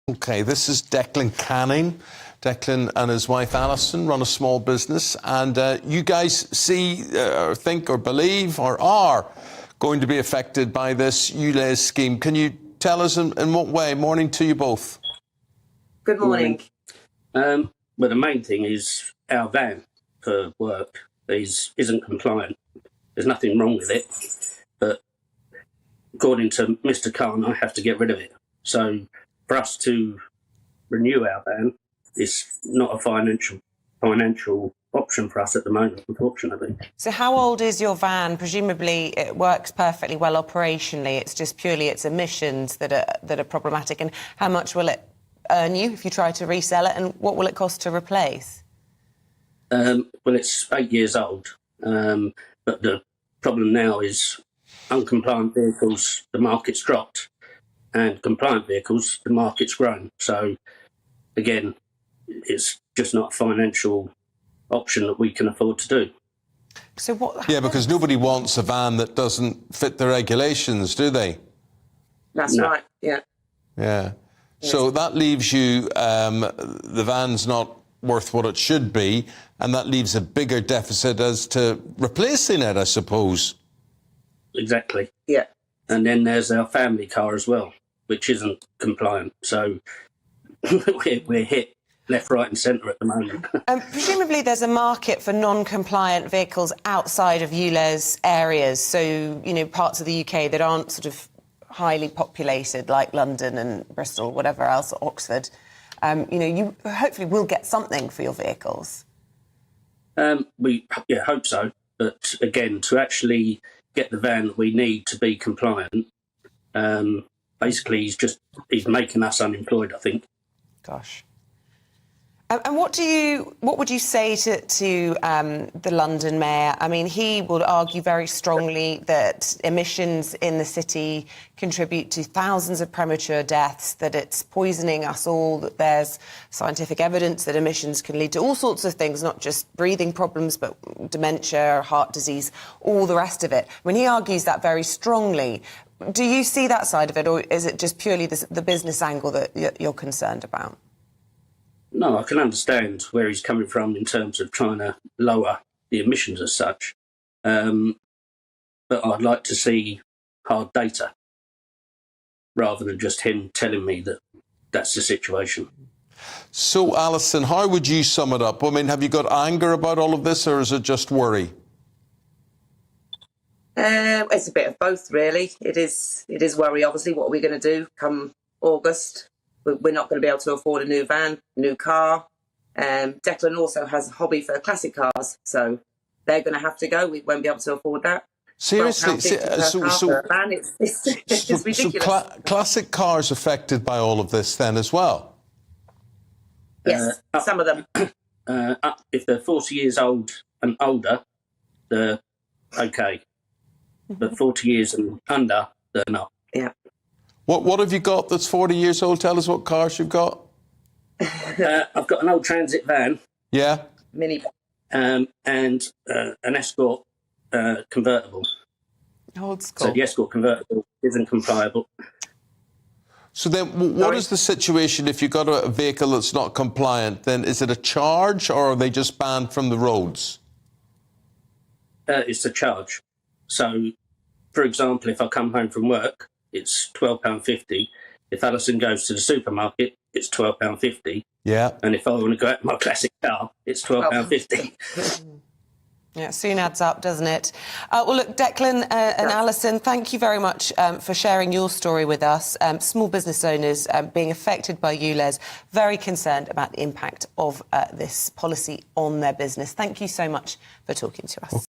OK, this is Declan Canning. Declan and his wife Alison run a small business, and you guys see, or think, or believe, or are going to be affected by this Ulez scheme. Can you tell us in what way? Morning to you both. Good morning. Well, the main thing is our van for work isn't compliant. There's nothing wrong with it, but according to Mr. Khan, I have to get rid of it. So for us to renew our van is not a financial option for us at the moment, unfortunately. So how old is your van? Presumably it works perfectly well operationally. It's just purely its emissions that are problematic. And how much will it earn you if you try to resell it, and what will it cost to replace? Well, it's 8 years old, but the problem now is uncompliant vehicles, the market's dropped, and compliant vehicles, the market's grown. So, again, it's just not a financial option that we can afford to do. So what happens? Yeah, because nobody wants a van that doesn't fit the regulations, do they? That's right, yeah. Yeah. So that leaves you, the van's not worth what it should be, and that leaves a bigger deficit as to replacing it, I suppose. Exactly. Yeah. And then there's our family car as well, which isn't compliant. So we're hit left, right and centre at the moment. Presumably there's a market for non-compliant vehicles outside of Ulez areas, so, you know, parts of the UK that aren't sort of highly populated, like London and Bristol, whatever else, Oxford. You know, you hopefully will get something for your vehicles. We hope so. But again, to actually get the van that we need to be compliant, basically he's making us unemployed, I think. Gosh. And what would you say to the London mayor? I mean, he would argue very strongly that emissions in the city contribute to thousands of premature deaths, that it's poisoning us all, that there's scientific evidence that emissions can lead to all sorts of things, not just breathing problems, but dementia, heart disease, all the rest of it. I mean, he argues that very strongly. Do you see that side of it, or is it just purely the business angle that you're concerned about? No, I can understand where he's coming from in terms of trying to lower the emissions as such. But I'd like to see hard data rather than just him telling me that that's the situation. So, Alison, how would you sum it up? I mean, have you got anger about all of this, or is it just worry? It's a bit of both, really. It is worry, obviously. What are we going to do come August? We're not going to be able to afford a new van, new car. Declan also has a hobby for classic cars, so they're going to have to go. We won't be able to afford that. Seriously? So ridiculous. Classic cars affected by all of this then as well? Yes, some of them. If they're 40 years old and older, they're OK. But 40 years and under, they're not. Yeah. What have you got that's 40 years old? Tell us what cars you've got. I've got an old transit van. Yeah. Mini. And an Escort convertible. Old school. So the Escort convertible isn't compliable. So then what is the situation if you've got a vehicle that's not compliant? Then is it a charge, or are they just banned from the roads? It's a charge. So, for example, if I come home from work, it's £12.50. If Alison goes to the supermarket, it's £12.50. Yeah. And if I want to go out in my classic car, it's £12.50. Yeah, it soon adds up, doesn't it? Well, look, Declan and Alison, thank you very much for sharing your story with us. Small business owners being affected by Ulez, very concerned about the impact of this policy on their business. Thank you so much for talking to us.